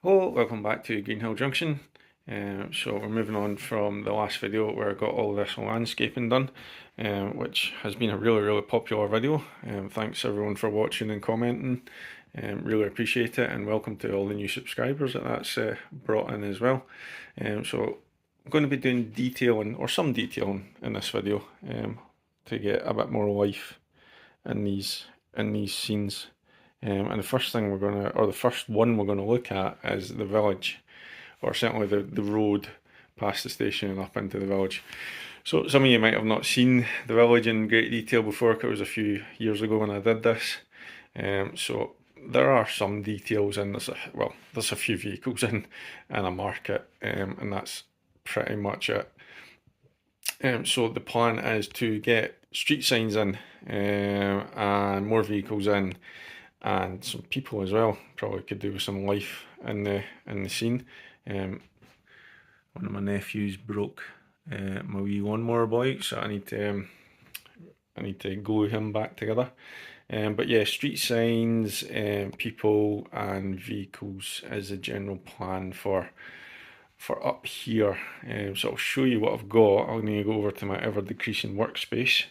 Hello, welcome back to Greenhill Junction. So we're moving on from the last video where I got all this landscaping done, which has been a really popular video. Thanks everyone for watching and commenting. Really appreciate it, and welcome to all the new subscribers that's brought in as well. So I'm going to be doing detailing, or some detailing in this video, to get a bit more life in these scenes. And the first thing the first one we're gonna look at is the village, or certainly the road past the station and up into the village. So some of you might have not seen the village in great detail before, because it was a few years ago when I did this. So there are some details in this. Well, there's a few vehicles in a market, and that's pretty much it. So the plan is to get street signs in, and more vehicles in, and some people as well. Probably could do with some life in the scene. One of my nephews broke my wee lawnmower bike, so I need to glue him back together. But yeah, street signs, people, and vehicles is the general plan for up here. So I'll show you what I've got. I'm going to go over to my ever decreasing workspace.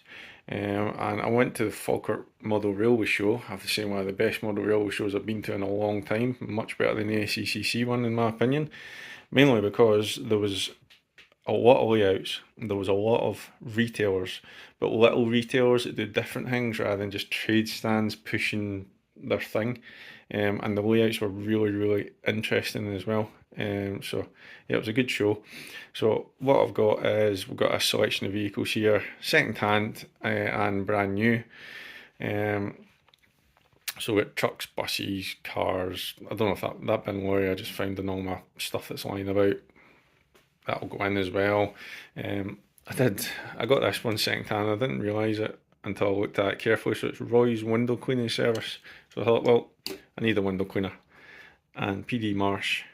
And I went to the Falkirk Model Railway Show. I have to say, one of the best model railway shows I've been to in a long time. Much better than the SECC one, in my opinion. Mainly because there was a lot of layouts, there was a lot of retailers, but little retailers that do different things rather than just trade stands pushing their thing. And the layouts were really interesting as well. So yeah, it was a good show. So what I've got is we've got a selection of vehicles here, second hand and brand new. So we've got trucks, buses, cars. I don't know if that bin lorry I just found in all my stuff that's lying about, that'll go in as well. I got this one second hand. I didn't realise it until I looked at it carefully. So it's Roy's window cleaning service. So I thought, well, I need a window cleaner, and PD Marsh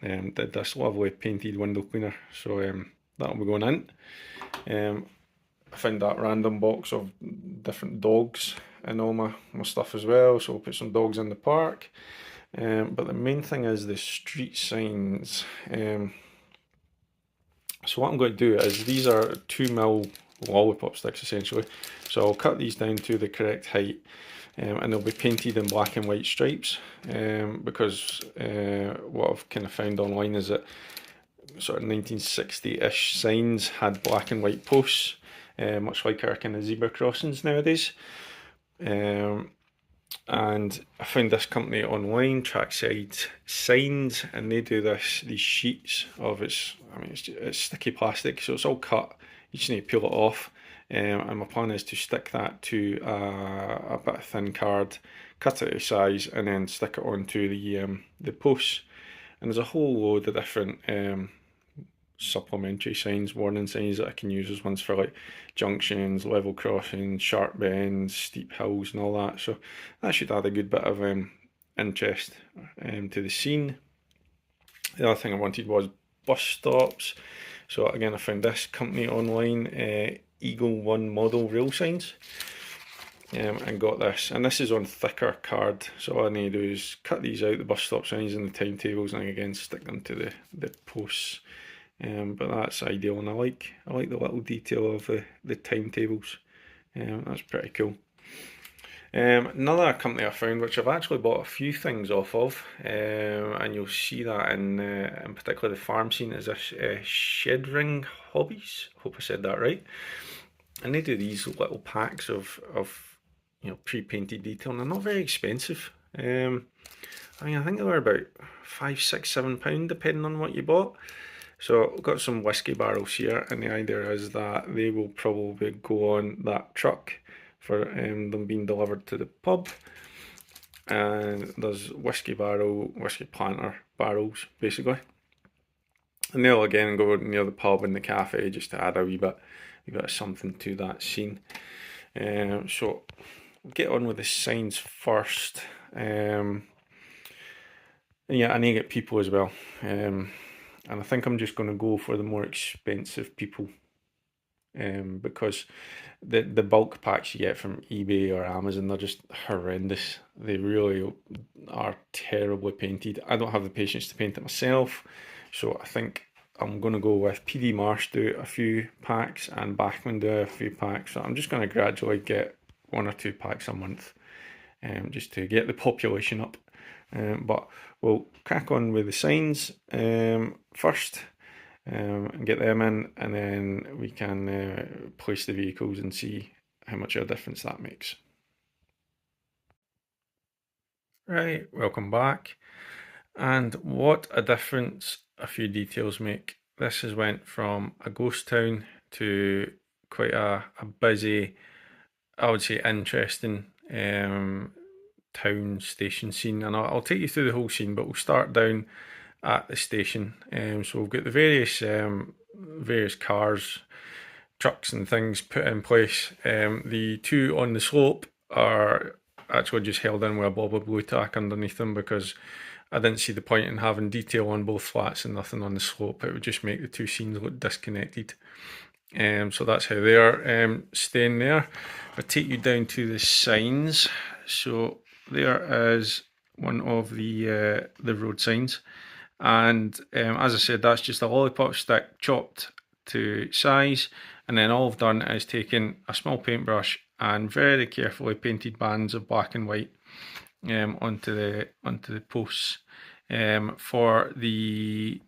did this lovely painted window cleaner. So that'll be going in. I found that random box of different dogs and all my stuff as well. So I'll put some dogs in the park. But the main thing is the street signs. So what I'm going to do is, these are 2mm lollipop sticks essentially. So I'll cut these down to the correct height, and they'll be painted in black and white stripes, because what I've kind of found online is that sort of 1960-ish signs had black and white posts, much like our kind of zebra crossings nowadays. And I found this company online, Trackside Signs, and they do these sheets of it's sticky plastic, so it's all cut. You just need to peel it off, and my plan is to stick that to a bit of thin card, cut it to size, and then stick it onto the posts. And there's a whole load of different supplementary signs, warning signs that I can use as ones for like junctions, level crossings, sharp bends, steep hills, and all that. So that should add a good bit of interest to the scene. The other thing I wanted was bus stops. So again, I found this company online, Eagle One Model Rail Signs, and got this. And this is on thicker card. So all I need to do is cut these out, the bus stop signs and the timetables, and again stick them to the posts. But that's ideal, and I like the little detail of the timetables. That's pretty cool. Another company I found, which I've actually bought a few things off of, and you'll see that in particular the farm scene, is this Shed Ring Hobbies. Hope I said that right. And they do these little packs of pre-painted detail, and they're not very expensive. I think they were about £5, £6, £7 depending on what you bought. So I've got some whiskey barrels here, and the idea is that they will probably go on that truck for them being delivered to the pub. And there's whiskey planter barrels basically, and they'll again go near the pub and the cafe just to add a wee bit of something to that scene. So we'll get on with the signs first. Yeah, I need to get people as well. And I think I'm just going to go for the more expensive people. because the bulk packs you get from eBay or Amazon, they're just horrendous. They really are terribly painted. I don't have the patience to paint it myself, so I think I'm going to go with PD Marsh do a few packs and Bachman do a few packs. So I'm just going to gradually get 1 or 2 packs a month, just to get the population up. But we'll crack on with the signs first, and get them in, and then we can place the vehicles and see how much of a difference that makes. Right, welcome back. And what a difference a few details make. This has went from a ghost town to quite a busy, I would say interesting town station scene. And I'll take you through the whole scene, but we'll start down at the station. So we've got the various cars, trucks and things put in place. The two on the slope are actually just held in with a bob of blue tack underneath them, because I didn't see the point in having detail on both flats and nothing on the slope. It would just make the two scenes look disconnected. So that's how they are staying there. I'll take you down to the signs. So there is one of the road signs, and as I said, that's just a lollipop stick chopped to size, and then all I've done is taken a small paintbrush and very carefully painted bands of black and white onto the posts. For the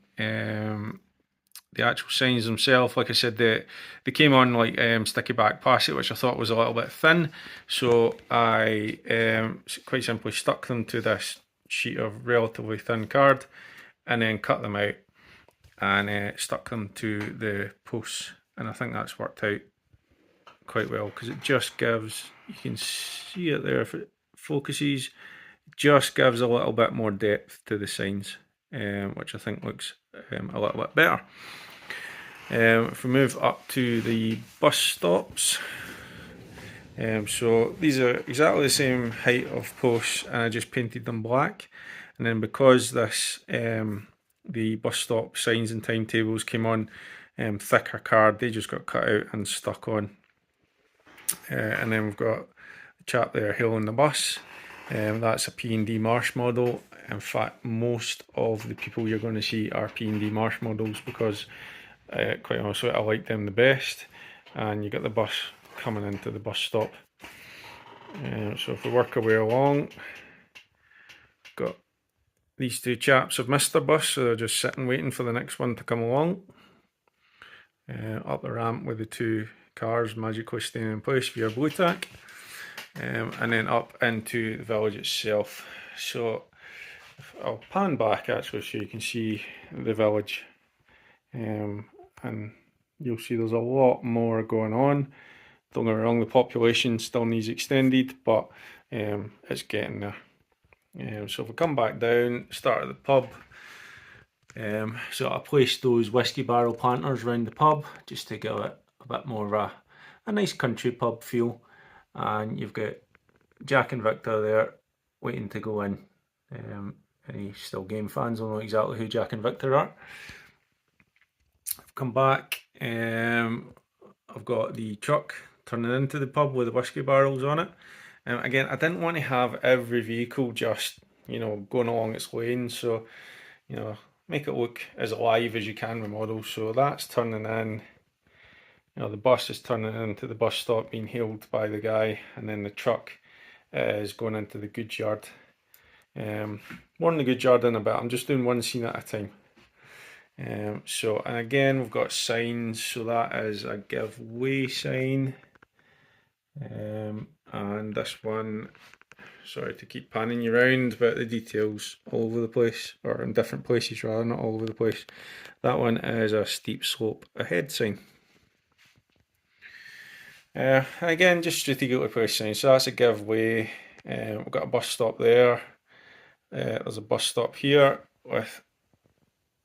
actual signs themselves, like I said, they came on like sticky back plastic, which I thought was a little bit thin, so I quite simply stuck them to this sheet of relatively thin card, and then cut them out and stuck them to the posts, and I think that's worked out quite well, because it just gives, you can see it there if it focuses, just gives a little bit more depth to the signs, which I think looks a little bit better. If we move up to the bus stops, so these are exactly the same height of posts, and I just painted them black. And then because this the bus stop signs and timetables came on thicker card, they just got cut out and stuck on. And then we've got the chap there hailing the bus. That's a P&D Marsh model. In fact, most of the people you're going to see are P&D Marsh models, because quite honestly I like them the best. And you get the bus coming into the bus stop. So if we work our way along, got these two chaps have missed their bus, so they're just sitting waiting for the next one to come along. Up the ramp with the two cars magically staying in place via blue tack, and then up into the village itself. So I'll pan back actually so you can see the village, and you'll see there's a lot more going on. Don't get me wrong, the population still needs extended, but it's getting there. So if we come back down, start at the pub. So I placed those whiskey barrel planters around the pub just to give it a bit more of a nice country pub feel. And you've got Jack and Victor there waiting to go in. Any still game fans will know exactly who Jack and Victor are. I've come back, I've got the truck turning into the pub with the whiskey barrels on it. Again, I didn't want to have every vehicle just, going along its lane, so, make it look as alive as you can with models. So that's turning in, the bus is turning into the bus stop, being hailed by the guy, and then the truck is going into the goods yard. More on the goods yard in a bit, I'm just doing one scene at a time. And again, we've got signs, so that is a give way sign. And this one, sorry to keep panning you around, but the details all over the place, or in different places rather, not all over the place. That one is a steep slope ahead sign. Again, just strategically placed signs, so that's a give way. We've got a bus stop there. There's a bus stop here with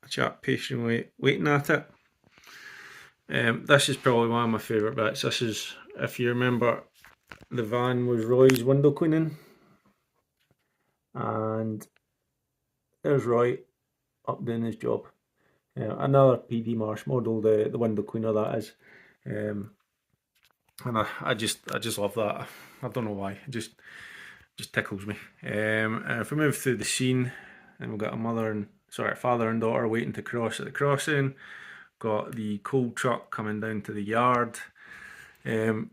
a chap patiently waiting at it. This is probably one of my favourite bits. This is, if you remember, the van was Roy's window cleaning, and there's Roy up doing his job. Another PD Marsh model, the window cleaner that is. And I just love that. I don't know why. It just tickles me. And if we move through the scene, and we've got a father and daughter waiting to cross at the crossing. Got the coal truck coming down to the yard. A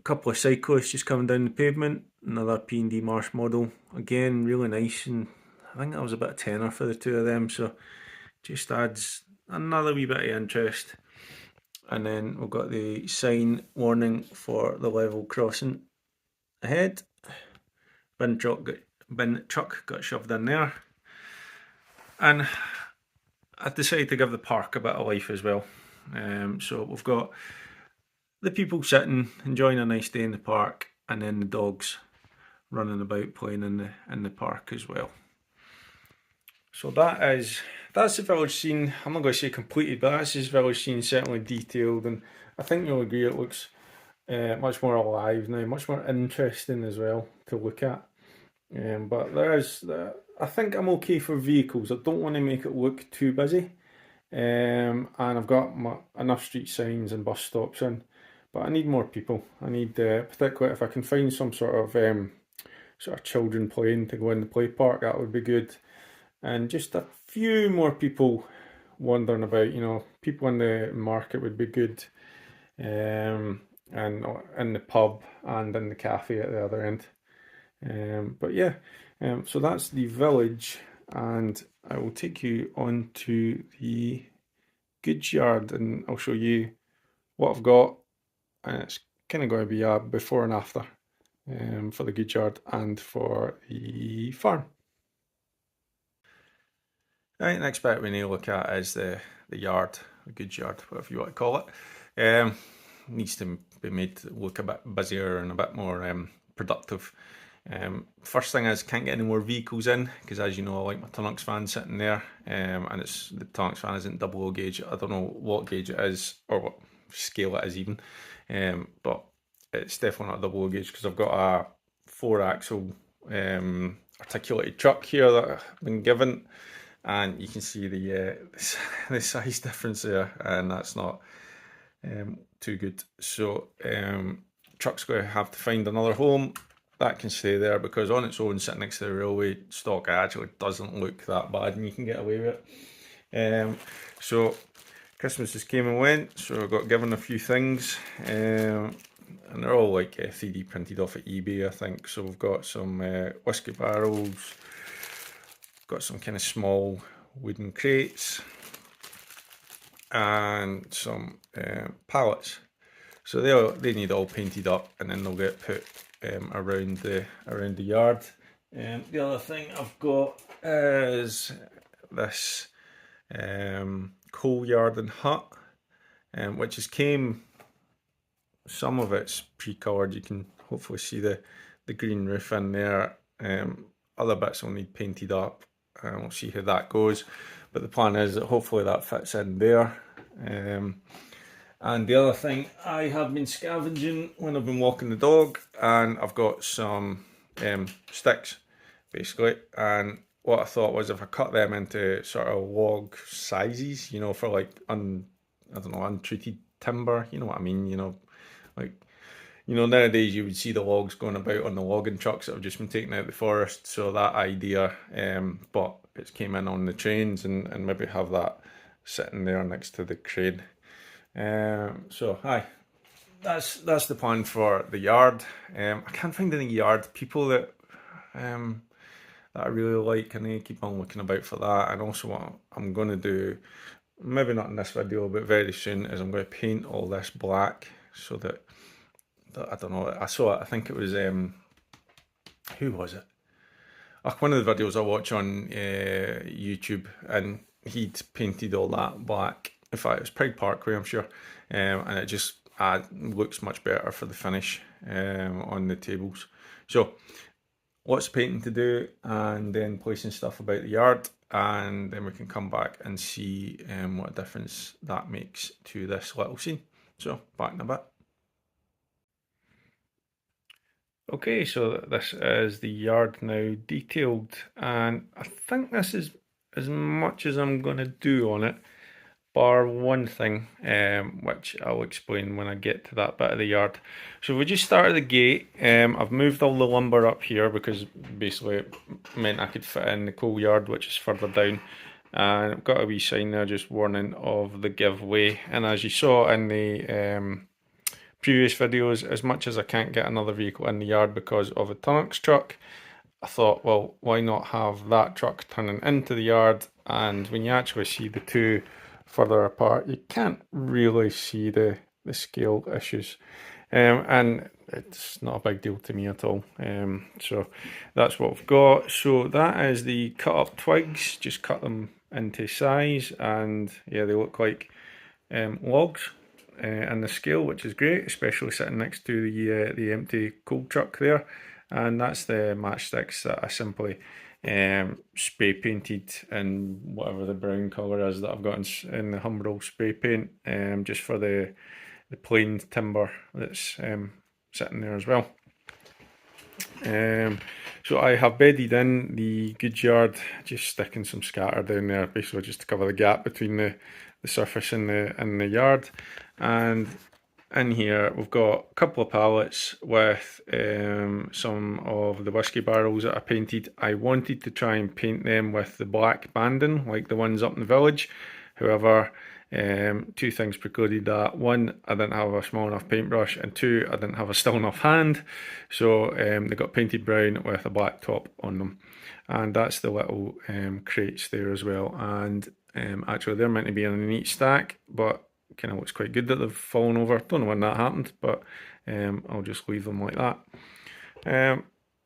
couple of cyclists just coming down the pavement. Another P&D Marsh model. Again, really nice, and I think that was about a tenner for the two of them. So just adds another wee bit of interest. And then we've got the sign warning for the level crossing ahead. Bin truck got shoved in there. And I decided to give the park a bit of life as well. So we've got the people sitting, enjoying a nice day in the park, and then the dogs running about playing in the park as well. So that's the village scene. I'm not going to say completed, but that's this village scene, certainly detailed, and I think you'll agree it looks much more alive now, much more interesting as well to look at. But I think I'm okay for vehicles. I don't want to make it look too busy. And I've got enough street signs and bus stops in, but I need more people. I need, particularly if I can find some sort of children playing to go in the play park, that would be good. And just a few more people wandering about. People in the market would be good, and in the pub and in the cafe at the other end. But yeah, so that's the village, and I will take you on to the goods yard, and I'll show you what I've got, and it's kind of going to be a before and after for the goods yard and for the farm. Right, next bit we need to look at is the yard, the goods yard, whatever you want to call it. Needs to be made to look a bit busier and a bit more productive. First thing is, can't get any more vehicles in, because as you know, I like my Tunnocks van sitting there, and the Tunnocks van isn't double O gauge. I don't know what gauge it is or what scale it is even, but it's definitely not double O gauge, because I've got a 4-axle articulated truck here that I've been given, and you can see the size difference there, and that's not too good. So truck's going to have to find another home. That can stay there, because on its own, sitting next to the railway stock, it actually doesn't look that bad, and you can get away with it. So Christmas just came and went, so I got given a few things, and they're all like 3D printed off of eBay, I think. So we've got some whiskey barrels, got some kind of small wooden crates, and some pallets. So they need all painted up, and then they'll get put around the yard. The other thing I've got is this coal yard and hut, which came. Some of it's pre-coloured. You can hopefully see the green roof in there. Other bits will need painted up, and we'll see how that goes. But the plan is that hopefully that fits in there. And the other thing, I have been scavenging when I've been walking the dog, and I've got some sticks, basically. And what I thought was, if I cut them into sort of log sizes, for like untreated timber, you know what I mean? Nowadays you would see the logs going about on the logging trucks that have just been taken out of the forest. So that idea, but it's came in on the trains, and maybe have that sitting there next to the crane. So hi, that's the plan for the yard. I can't find any yard people that I really like, and I keep on looking about for that. And also, what I'm going to do, maybe not in this video, but very soon, is I'm going to paint all this black, so that I don't know. I saw it. I think it was who was it? One of the videos I watch on YouTube, and he'd painted all that black. In fact, it was Pride Parkway, I'm sure, and it just looks much better for the finish on the tables. So lots of painting to do, and then placing stuff about the yard, and then we can come back and see what difference that makes to this little scene. So back in a bit. Okay, so this is the yard now detailed, and I think this is as much as I'm going to do on it. bar one thing, which I'll explain when I get to that bit of the yard. So we just started the gate. I've moved all the lumber up here because basically it meant I could fit in the coal yard, which is further down. And I've got a wee sign there just warning of the giveaway. And as you saw in the previous videos, as much as I can't get another vehicle in the yard because of a Tunnocks truck, I thought, well, why not have that truck turning into the yard? And when you actually see the two further apart, you can't really see the scale issues. And it's not a big deal to me at all. So that's what we've got. So that is the cut up twigs, just cut them into size, and yeah, they look like logs and the scale, which is great, especially sitting next to the empty coal truck there. And that's the matchsticks that I simply spray painted in whatever the brown colour is that I've got in the Humbrol spray paint, just for the planed timber that's sitting there as well. So I have bedded in the goods yard, just sticking some scatter down there, basically just to cover the gap between the surface and the yard. And in here we've got a couple of pallets with some of the whiskey barrels that I painted. I wanted to try and paint them with the black banding like the ones up in the village. However, two things precluded that. One, I didn't have a small enough paintbrush, and two, I didn't have a still enough hand. So they got painted brown with a black top on them. And that's the little crates there as well. And actually they're meant to be in a neat stack, but kind of looks quite good that they've fallen over. Don't know when that happened, but I'll just leave them like that.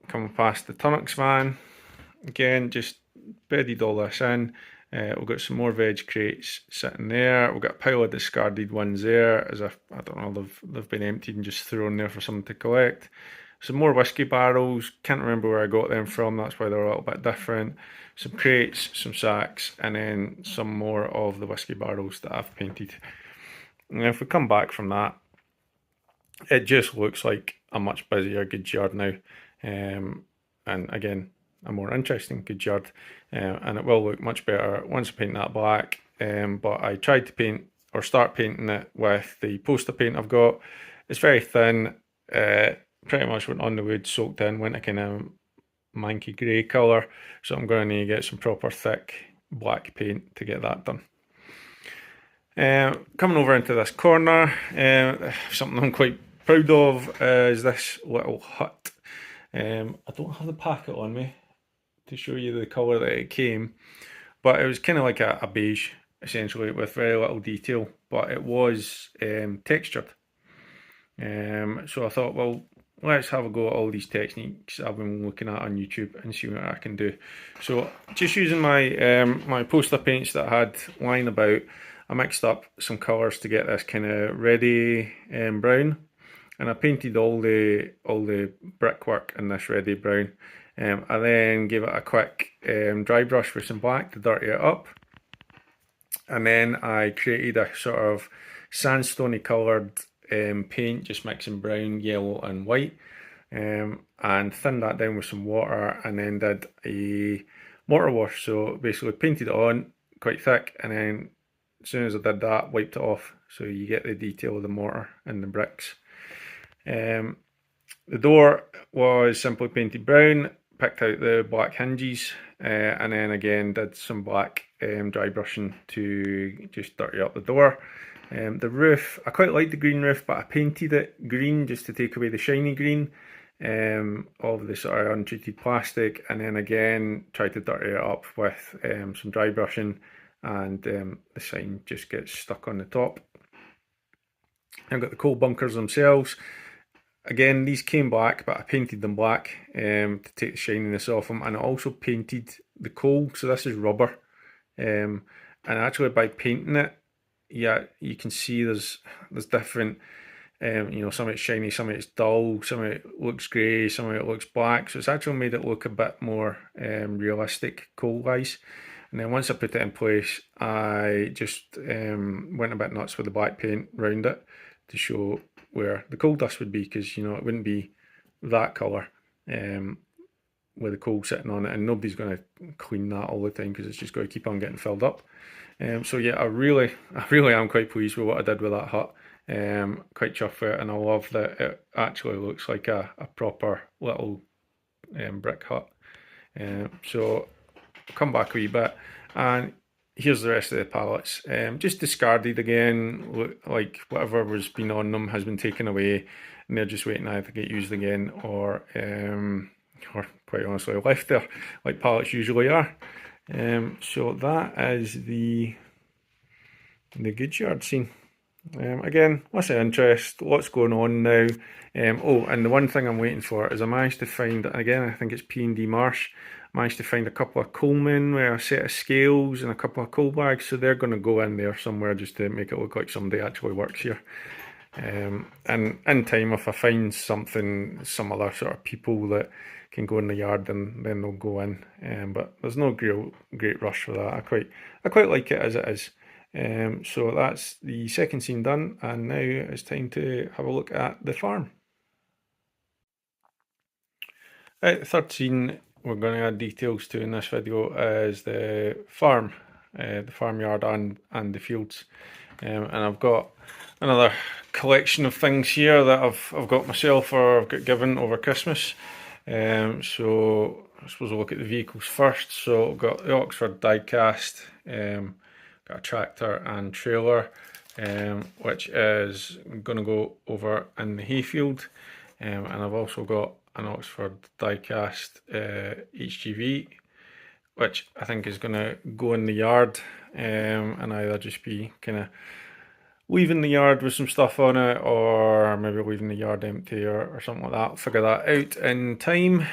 Coming past the Tunnocks van, again, just bedded all this in. We've got some more veg crates sitting there. We've got a pile of discarded ones there, as if, I don't know, they've been emptied and just thrown there for someone to collect. Some more whiskey barrels, can't remember where I got them from, that's why they're a little bit different. Some crates, some sacks, and then some more of the whiskey barrels that I've painted. And if we come back from that, it just looks like a much busier goods yard now. And again, a more interesting goods yard. And it will look much better once I paint that black. But I tried to paint, or start painting it with the poster paint I've got. It's very thin, pretty much went on the wood, soaked in, went a kind of manky grey colour. So I'm going to need to get some proper thick black paint to get that done. Coming over into this corner, something I'm quite proud of is this little hut. I don't have the packet on me to show you the colour that it came, but it was kind of like a beige, essentially, with very little detail, but it was textured. So I thought, well, let's have a go at all these techniques I've been looking at on YouTube and see what I can do. So just using my my poster paints that I had lying about, I mixed up some colours to get this kind of reddy brown, and I painted all the brickwork in this reddy brown. I then gave it a quick dry brush with some black to dirty it up, and then I created a sort of sandstony coloured paint, just mixing brown, yellow and white, and thinned that down with some water, and then did a mortar wash. So basically painted it on quite thick, and then as soon as I did that, wiped it off, so you get the detail of the mortar and the bricks. The door was simply painted brown, picked out the black hinges, and then again did some black dry brushing to just dirty up the door. The roof, I quite like the green roof, but I painted it green just to take away the shiny green of the sort of untreated plastic, and then again tried to dirty it up with some dry brushing, and the sign just gets stuck on the top. I've got the coal bunkers themselves. Again, these came black, but I painted them black to take the shininess off them, and I also painted the coal, so this is rubber. And actually by painting it, yeah, you can see there's different, you know, some of it's shiny, some of it's dull, some of it looks grey, some of it looks black, so it's actually made it look a bit more realistic coal-wise. And then once I put it in place, I just went a bit nuts with the black paint around it to show where the coal dust would be, because, you know, it wouldn't be that colour with the coal sitting on it, and nobody's going to clean that all the time because it's just going to keep on getting filled up. So yeah, I really am quite pleased with what I did with that hut. Quite chuffed with it, and I love that it actually looks like a proper little brick hut. So I'll come back a wee bit, and here's the rest of the pallets. Just discarded again. Look, like whatever was been on them has been taken away, and they're just waiting either to get used again or quite honestly left there, like pallets usually are. So that is the goods yard scene. Again, lots of interest, lots going on now. Oh, and the one thing I'm waiting for is I managed to find, again, I think it's P&D Marsh, managed to find a couple of coalmen with a set of scales and a couple of coal bags, so they're going to go in there somewhere just to make it look like somebody actually works here. And in time, if I find something, some other sort of people that can go in the yard, then they'll go in. But there's no great rush for that. I quite like it as it is. So that's the second scene done, and now it's time to have a look at the farm. Right, the third scene we're going to add details to in this video is the farm, the farmyard and the fields. And I've got another collection of things here that I've got myself or I've got given over Christmas. So I suppose we'll look at the vehicles first. So I've got the Oxford diecast, got a tractor and trailer, which is going to go over in the hayfield. And I've also got an Oxford diecast HGV, which I think is going to go in the yard and either just be kind of leaving the yard with some stuff on it, or maybe leaving the yard empty or something like that. I'll figure that out in time.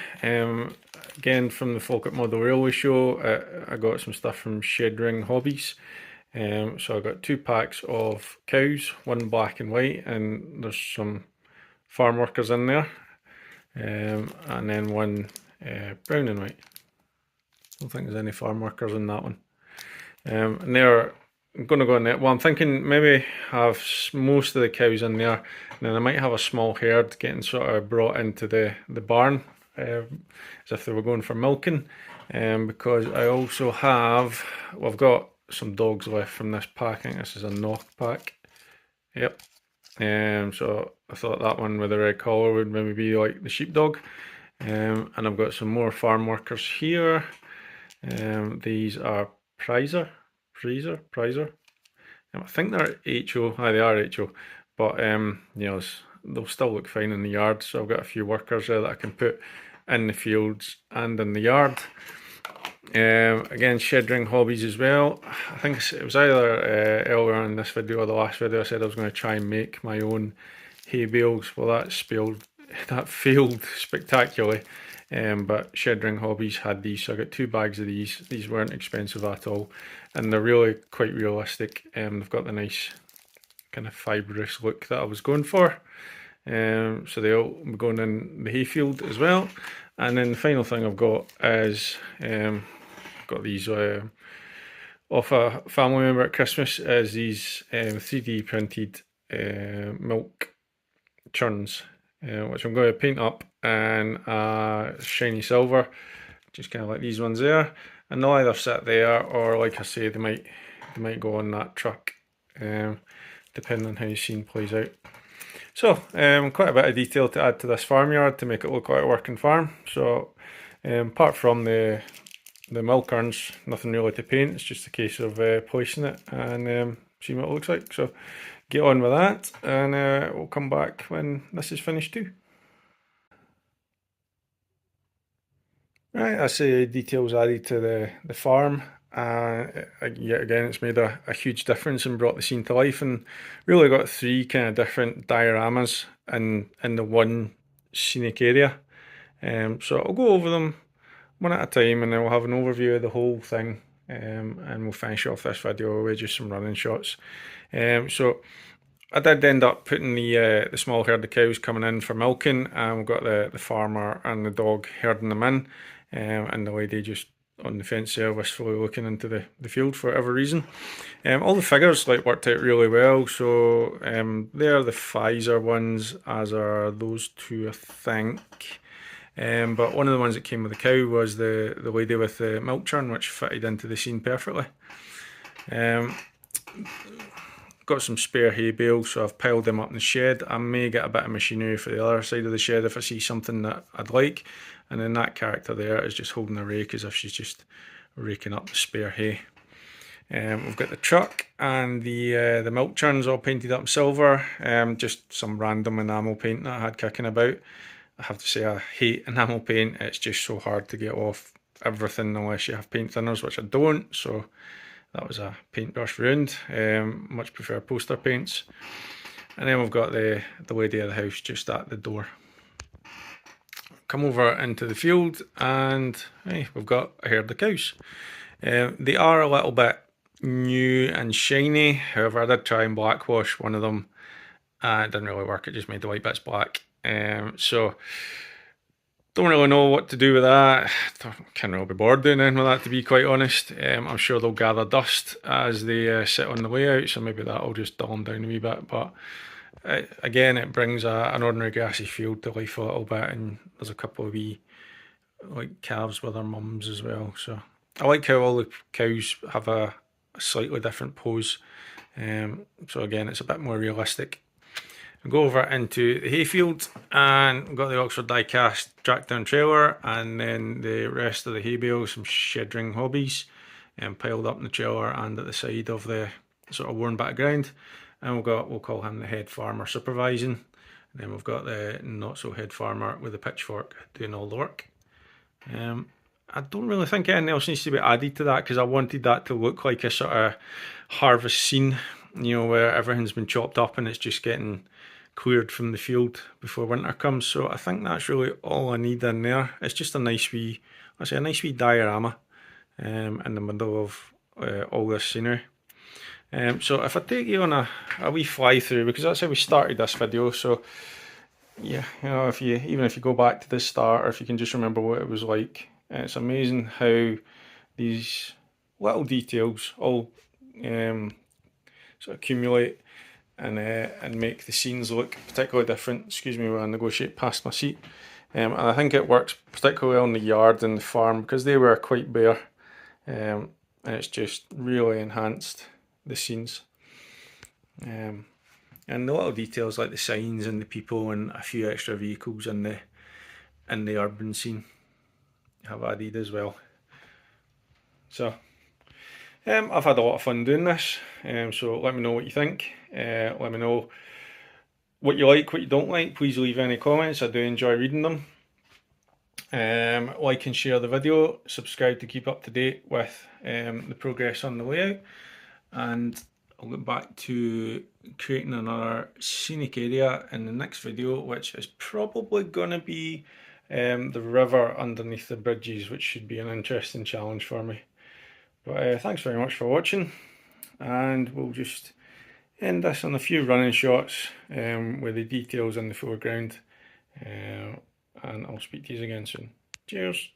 Again, from the folk at Model Railway Show, I got some stuff from Shed Ring Hobbies. So I got 2 packs of cows, one black and white, and there's some farm workers in there, and then one brown and white. I don't think there's any farm workers in that one. And they're going to go in there. Well, I'm thinking maybe have most of the cows in there, and then I might have a small herd getting sort of brought into the barn as if they were going for milking. Because I also have, well, I've got some dogs left from this pack. I think this is a knock pack. Yep. So I thought that one with the red collar would maybe be like the sheepdog. And I've got some more farm workers here. These are Prizer. I think they're HO. They are HO, but you know, they'll still look fine in the yard. So I've got a few workers there that I can put in the fields and in the yard. Again, Shed Ring Hobbies as well. I think it was either earlier in this video or the last video I said I was going to try and make my own hay bales. Well, that failed spectacularly. But Shed Ring Hobbies had these, so I got 2 bags of these. These weren't expensive at all, and they're really quite realistic. They've got the nice kind of fibrous look that I was going for. So they'll be going in the hayfield as well. And then the final thing I've got is got these off a family member at Christmas, is these 3D printed milk churns, which I'm going to paint up in shiny silver, just kind of like these ones there, and they'll either sit there or, like I say, they might go on that truck, depending on how the scene plays out. So quite a bit of detail to add to this farmyard to make it look like a working farm. So apart from the milk urns, nothing really to paint. It's just a case of placing it and seeing what it looks like. So get on with that, and we'll come back when this is finished too. Right, that's the details added to the farm. Yet again, it's made a huge difference and brought the scene to life, and really got 3 kind of different dioramas in the one scenic area. So I'll go over them one at a time, and then we'll have an overview of the whole thing, and we'll finish off this video with just some running shots. So I did end up putting the small herd of cows coming in for milking, and we've got the farmer and the dog herding them in, and the lady just on the fence there wistfully looking into the field for whatever reason. All the figures worked out really well. So they're the Pfizer ones, as are those 2, I think. But one of the ones that came with the cow was the lady with the milk churn, which fitted into the scene perfectly. Got some spare hay bales, so I've piled them up in the shed. I may get a bit of machinery for the other side of the shed if I see something that I'd like. And then that character there is just holding a rake as if she's just raking up the spare hay. We've got the truck and the milk churns all painted up in silver. Just some random enamel paint that I had kicking about. I have to say I hate enamel paint. It's just so hard to get off everything unless you have paint thinners, which I don't. So that was a paintbrush ruined. Much prefer poster paints. And then we've got the lady of the house just at the door. Come over into the field and hey, we've got a herd of cows. They are a little bit new and shiny. However, I did try and blackwash one of them. It didn't really work. It just made the white bits black. So don't really know what to do with that. Can't really be bothered doing anything with that, to be quite honest. I'm sure they'll gather dust as they sit on the layout, so maybe that'll just dull them down a wee bit. But again, it brings an ordinary grassy field to life a little bit, and there's a couple of wee like calves with their mums as well. So I like how all the cows have a slightly different pose. So again, it's a bit more realistic. We'll go over into the hayfield and we've got the Oxford die-cast track down trailer and then the rest of the hay bales, some shed ring hobbies piled up in the trailer and at the side of the sort of worn bit of ground. And we'll call him the head farmer supervising. And then we've got the not so head farmer with the pitchfork doing all the work. I don't really think anything else needs to be added to that because I wanted that to look like a sort of harvest scene, you know, where everything's been chopped up and it's just getting cleared from the field before winter comes. So I think that's really all I need in there. It's just a nice wee diorama in the middle of all this scenery. So if I take you on a wee fly through, because that's how we started this video. So yeah, you know, even if you go back to the start, or if you can just remember what it was like, it's amazing how these little details all sort of accumulate and make the scenes look particularly different. Excuse me while I negotiate past my seat. And I think it works particularly well in the yard and the farm because they were quite bare, and it's just really enhanced the scenes. And the little details like the signs and the people and a few extra vehicles in the urban scene have added as well. So I've had a lot of fun doing this, so let me know what you think. Let me know what you like, what you don't like. Please leave any comments. I do enjoy reading them. Like and share the video. Subscribe to keep up to date with the progress on the layout. And I'll get back to creating another scenic area in the next video, which is probably going to be the river underneath the bridges, which should be an interesting challenge for me. But thanks very much for watching, and we'll just end this on a few running shots with the details in the foreground, and I'll speak to you again soon. Cheers!